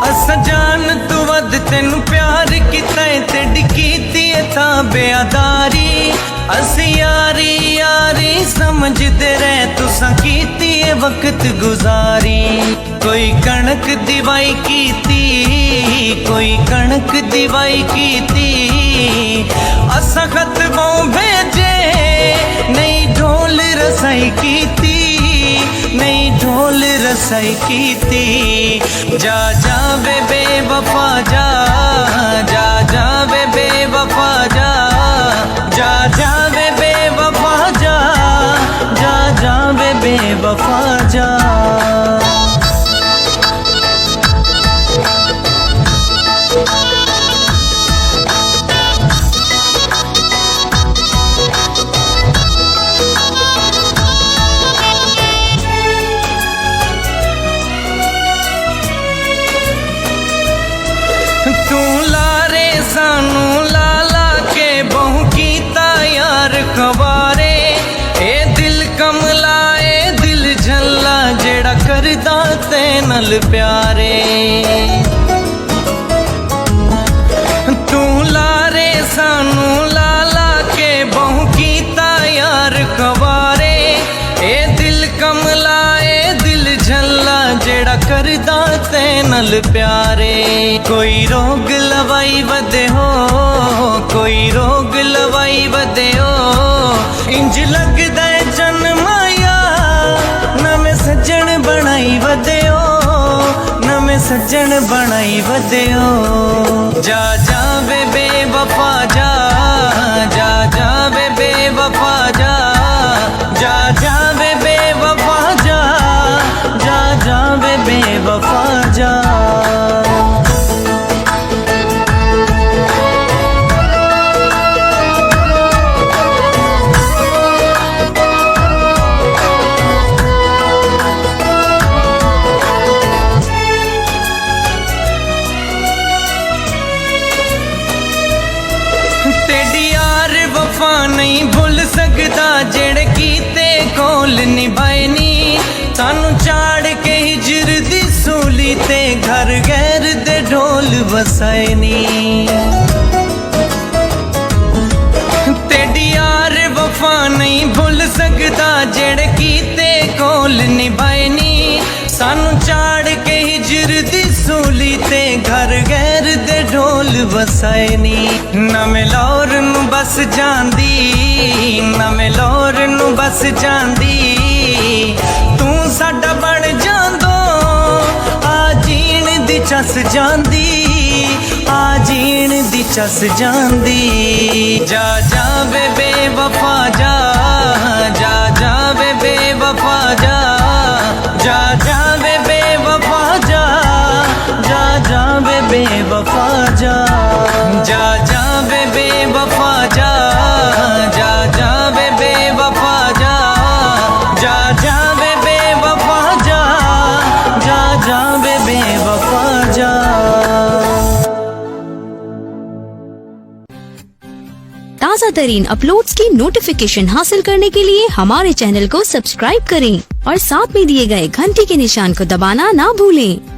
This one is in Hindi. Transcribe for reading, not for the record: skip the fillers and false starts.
अस जान तू वध तेन प्यार किता ते डिकीती था बेअदारी। अस यारी यारी समझदे रह तुसा कीती वक्त गुजारी। कोई कणक दिवाई कीती कोई कणक दिवाई कीती। असा खत वो भेजे नहीं ढोल रसाई कीती नहीं ढोल रसाई कीती। जा जा वे बेवफा जा जा जा वे बेवफा जा जा जा वे बेवफा जा जा जा वे बेवफा जा। तू लारे सानू लाला के बहु कीता यार खवारे। ए दिल कमला ए दिल झल्ला जेड़ा करदा ते नल प्यारे। तू लारे सानू लाला के बहु कीता यार खवारे। ए दिल कमला ए दिल झल्ला जेड़ा करदा ते नल प्यारे। कोई रोग लवाई वदे हो कोई रोग लवाई वदे हो। इंज लगदा है जन्माया नवे सज्जन बनाई वदे हो नवे सज्जन बनाई वदे हो। जा जा वे बेवफा जा जा जा वे बेवफा जा जा जा वे बेवफा जा जा जा वे बेवफा जा। तेरी यार वफा नहीं भुल सकदा जेड़े कीते कोल निभाए नी। सानू चाड़ के हिजर दी सूली ते घर गैर दे ढोल वसाए नी। तेरी यार वफा नहीं भुल सकदा जेड़े कीते कोल निभाए नी। सानू चाड़ के हिजर दी सूली ते घर गैर दे ढोल वसाए नी। नवे लौर नू बस जांदी नवे लौर नू बस जांदी। तू साडा बन जांदो आ जीण दी चस जांदी आ जीण दी चस जांदी। जा जा वे बेवफा जा जा जा वे बेवफा जा जा जा वे बेवफा जा जा जा वे बेवफा जा जा जा वे बेवफा जा जा जा वे बेवफा जा जा जा वे बेवफा जा जा जा वे बेवफा जा। ताज़ा तरीन अपलोड्स की नोटिफिकेशन हासिल करने के लिए हमारे चैनल को सब्सक्राइब करें और साथ में दिए गए घंटी के निशान को दबाना ना भूलें।